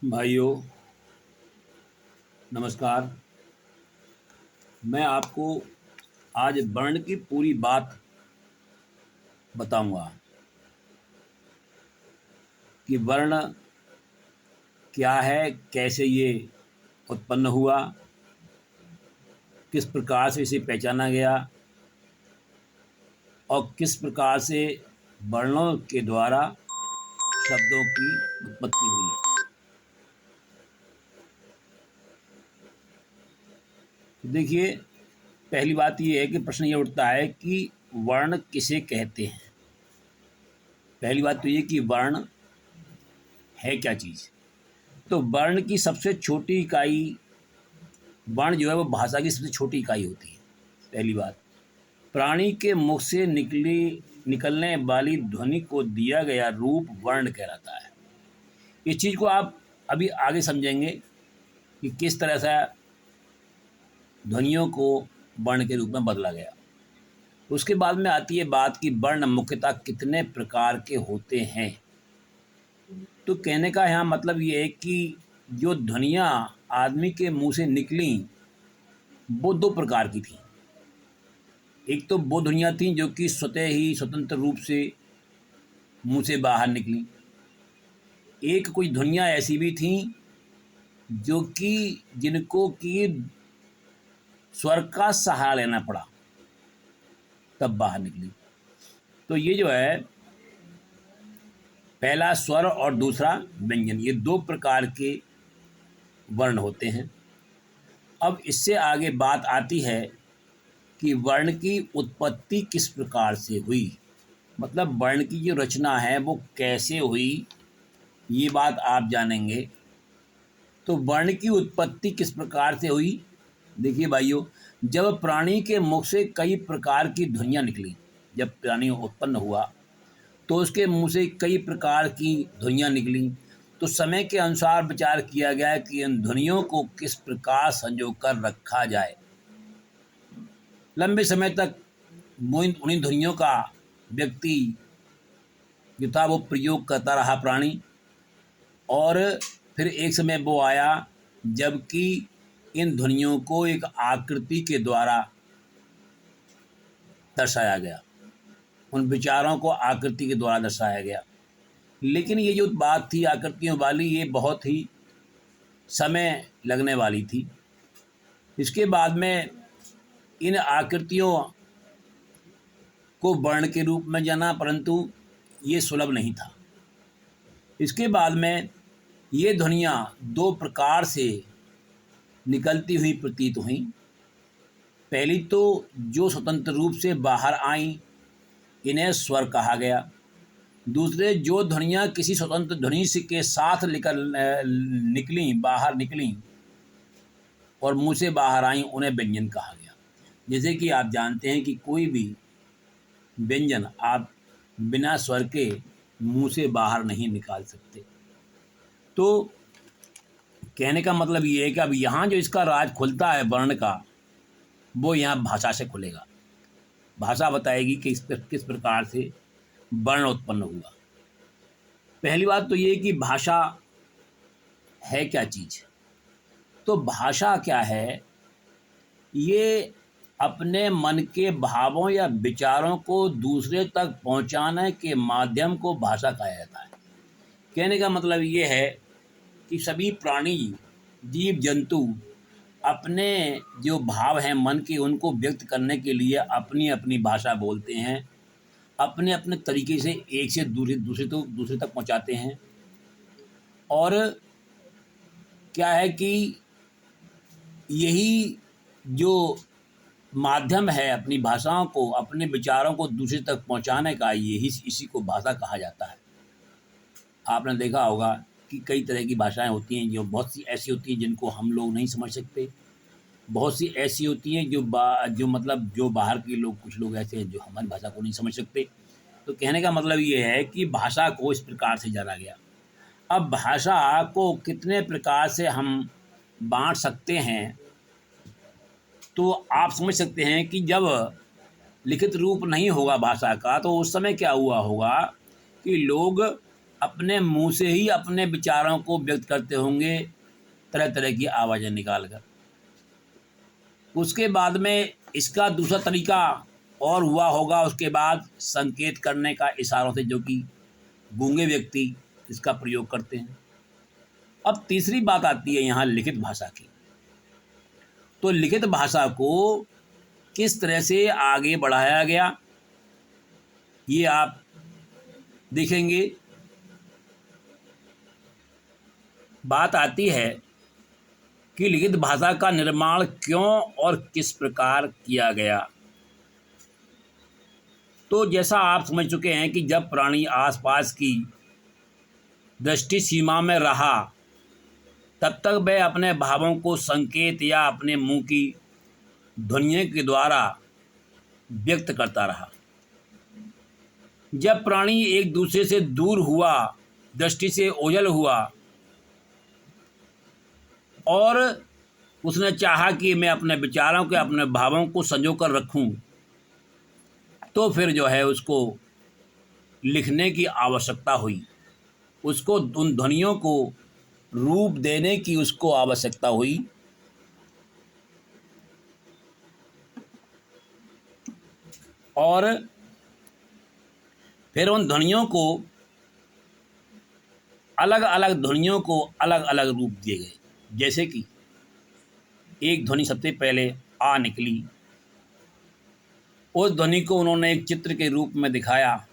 भाइयों, नमस्कार। मैं आपको आज वर्ण की पूरी बात बताऊंगा कि वर्ण क्या है, कैसे ये उत्पन्न हुआ, किस प्रकार से इसे पहचाना गया और किस प्रकार से वर्णों के द्वारा शब्दों की उत्पत्ति हुई। तो देखिए, पहली बात ये है कि प्रश्न ये उठता है कि वर्ण किसे कहते हैं। पहली बात तो ये कि वर्ण है क्या चीज़। तो वर्ण की सबसे छोटी इकाई, वर्ण जो है वो भाषा की सबसे छोटी इकाई होती है। पहली बात, प्राणी के मुख से निकलने वाली ध्वनि को दिया गया रूप वर्ण कहलाता है। इस चीज़ को आप अभी आगे समझेंगे कि किस तरह से ध्वनियों को वर्ण के रूप में बदला गया। उसके बाद में आती है बात कि वर्ण मुख्यतः कितने प्रकार के होते हैं। तो कहने का यहाँ मतलब ये है कि जो ध्वनियाँ आदमी के मुंह से निकली वो दो प्रकार की थी। एक तो वो ध्वनियाँ थीं जो कि स्वतः ही स्वतंत्र रूप से मुंह से बाहर निकली। एक कुछ ध्वनियाँ ऐसी भी थीं जो कि जिनको कि स्वर का सहारा लेना पड़ा तब बाहर निकली। तो ये जो है, पहला स्वर और दूसरा व्यंजन, ये दो प्रकार के वर्ण होते हैं। अब इससे आगे बात आती है कि वर्ण की उत्पत्ति किस प्रकार से हुई, मतलब वर्ण की जो रचना है वो कैसे हुई, ये बात आप जानेंगे। तो वर्ण की उत्पत्ति किस प्रकार से हुई। देखिए भाइयों, जब प्राणी के मुख से कई प्रकार की ध्वनियाँ निकली, जब प्राणी उत्पन्न हुआ तो उसके मुंह से कई प्रकार की ध्वनियाँ निकली। तो समय के अनुसार विचार किया गया कि इन ध्वनियों को किस प्रकार संजो कर रखा जाए। लंबे समय तक उन्हीं ध्वनियों का व्यक्ति जो था वो प्रयोग करता रहा प्राणी, और फिर एक समय वो आया जबकि इन ध्वनियों को एक आकृति के द्वारा दर्शाया गया, उन विचारों को आकृति के द्वारा दर्शाया गया। लेकिन ये जो बात थी आकृतियों वाली, ये बहुत ही समय लगने वाली थी। इसके बाद में इन आकृतियों को वर्ण के रूप में जाना, परंतु ये सुलभ नहीं था। इसके बाद में ये ध्वनियाँ दो प्रकार से निकलती हुई प्रतीत हुई। पहली तो जो स्वतंत्र रूप से बाहर आईं, इन्हें स्वर कहा गया। दूसरे जो ध्वनियाँ किसी स्वतंत्र ध्वनि से के साथ बाहर निकलीं और मुंह से बाहर आईं, उन्हें व्यंजन कहा गया। जैसे कि आप जानते हैं कि कोई भी व्यंजन आप बिना स्वर के मुंह से बाहर नहीं निकाल सकते। तो कहने का मतलब ये है कि अब यहाँ जो इसका राज खुलता है वर्ण का, वो यहाँ भाषा से खुलेगा। भाषा बताएगी कि किस प्रकार से वर्ण उत्पन्न हुआ। पहली बात तो ये कि भाषा है क्या चीज़। तो भाषा क्या है, ये अपने मन के भावों या विचारों को दूसरे तक पहुंचाने के माध्यम को भाषा कहा जाता है। कहने का मतलब ये है कि सभी प्राणी, जीव जंतु अपने जो भाव हैं मन के, उनको व्यक्त करने के लिए अपनी अपनी भाषा बोलते हैं, अपने अपने तरीके से एक से दूसरे तक पहुंचाते हैं। और क्या है कि यही जो माध्यम है अपनी भाषाओं को, अपने विचारों को दूसरे तक पहुंचाने का, इसी को भाषा कहा जाता है। आपने देखा होगा कि कई तरह की भाषाएं होती हैं, जो बहुत सी ऐसी होती हैं जिनको हम लोग नहीं समझ सकते, बहुत सी ऐसी होती हैं जो बाहर के लोग, कुछ लोग ऐसे हैं जो हमारी भाषा को नहीं समझ सकते। तो कहने का मतलब ये है कि भाषा को इस प्रकार से जाना गया। अब भाषा को कितने प्रकार से हम बांट सकते हैं, तो आप समझ सकते हैं कि जब लिखित रूप नहीं होगा भाषा का, तो उस समय क्या हुआ होगा कि लोग अपने मुंह से ही अपने विचारों को व्यक्त करते होंगे तरह तरह की आवाज़ें निकाल कर। उसके बाद में इसका दूसरा तरीका और हुआ होगा, उसके बाद संकेत करने का इशारों से, जो कि गूंगे व्यक्ति इसका प्रयोग करते हैं। अब तीसरी बात आती है यहाँ लिखित भाषा की। तो लिखित भाषा को किस तरह से आगे बढ़ाया गया ये आप देखेंगे। बात आती है कि लिखित भाषा का निर्माण क्यों और किस प्रकार किया गया। तो जैसा आप समझ चुके हैं कि जब प्राणी आसपास की दृष्टि सीमा में रहा तब तक वह अपने भावों को संकेत या अपने मुंह की ध्वनियों के द्वारा व्यक्त करता रहा। जब प्राणी एक दूसरे से दूर हुआ, दृष्टि से ओझल हुआ और उसने चाहा कि मैं अपने विचारों के, अपने भावों को संजो कर रखूं, तो फिर जो है उसको लिखने की आवश्यकता हुई, उसको उन ध्वनियों को रूप देने की उसको आवश्यकता हुई। और फिर उन ध्वनियों को अलग अलग रूप दिए गए। जैसे कि एक ध्वनि सबसे पहले आ निकली, उस ध्वनि को उन्होंने एक चित्र के रूप में दिखाया।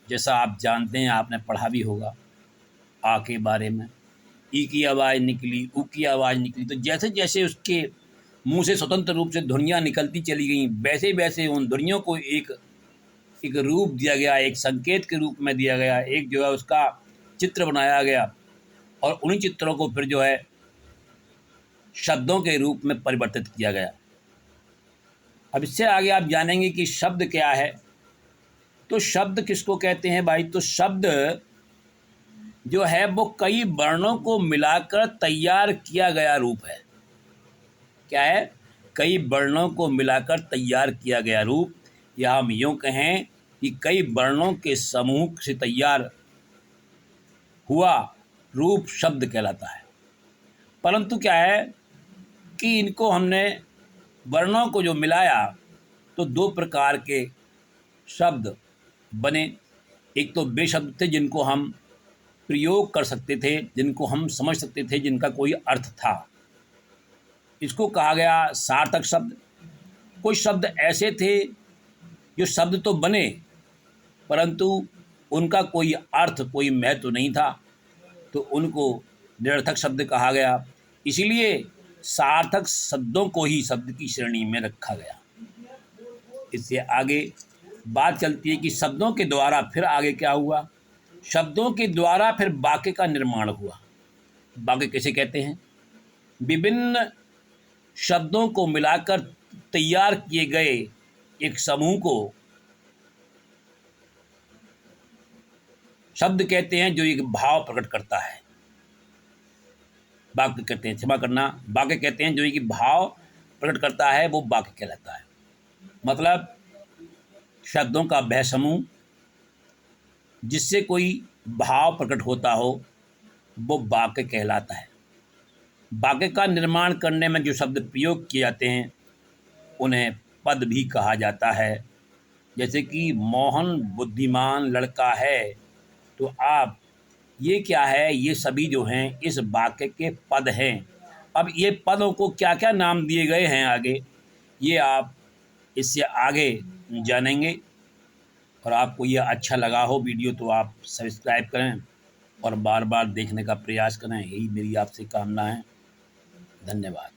जैसा आप जानते हैं, आपने पढ़ा भी होगा आ के बारे में। ई की आवाज़ निकली, ऊ की आवाज़ निकली। तो जैसे जैसे उसके मुंह से स्वतंत्र रूप से ध्वनियाँ निकलती चली गईं, वैसे वैसे उन ध्वनियों को एक रूप दिया गया, एक संकेत के रूप में दिया गया, एक जो है उसका चित्र बनाया गया और उन्हीं चित्रों को फिर जो है शब्दों के रूप में परिवर्तित किया गया। अब इससे आगे आप जानेंगे कि शब्द क्या है। तो शब्द किसको कहते हैं भाई? तो शब्द जो है वो कई वर्णों को मिलाकर तैयार किया गया रूप है। क्या है? कई वर्णों को मिलाकर तैयार किया गया रूप, या हम यूँ कहें कि कई वर्णों के समूह से तैयार हुआ रूप शब्द कहलाता है। परंतु क्या है कि इनको हमने वर्णों को जो मिलाया तो दो प्रकार के शब्द बने। एक तो वे शब्द थे जिनको हम प्रयोग कर सकते थे, जिनको हम समझ सकते थे, जिनका कोई अर्थ था। इसको कहा गया सार्थक शब्द। कुछ शब्द ऐसे थे जो शब्द तो बने परंतु उनका कोई अर्थ, कोई महत्व नहीं था, तो उनको निरर्थक शब्द कहा गया। इसीलिए सार्थक शब्दों को ही शब्द की श्रेणी में रखा गया। इससे आगे बात चलती है कि शब्दों के द्वारा फिर आगे क्या हुआ। शब्दों के द्वारा फिर वाक्य का निर्माण हुआ। वाक्य कैसे कहते हैं? विभिन्न शब्दों को मिलाकर तैयार किए गए एक समूह को शब्द कहते हैं, जो एक भाव प्रकट करता है। वाक्य कहते हैं, क्षमा करना, वाक्य कहते हैं जो एक भाव प्रकट करता है, वो वाक्य कहलाता है। मतलब शब्दों का वह समूह जिससे कोई भाव प्रकट होता हो, वो वाक्य कहलाता है। वाक्य का निर्माण करने में जो शब्द प्रयोग किए जाते हैं उन्हें पद भी कहा जाता है। जैसे कि मोहन बुद्धिमान लड़का है, तो आप ये क्या है, ये सभी जो हैं इस वाक्य के पद हैं। अब ये पदों को क्या क्या नाम दिए गए हैं आगे, ये आप इससे आगे जानेंगे। और आपको ये अच्छा लगा हो वीडियो तो आप सब्सक्राइब करें और बार बार देखने का प्रयास करें, यही मेरी आपसे कामना है। धन्यवाद।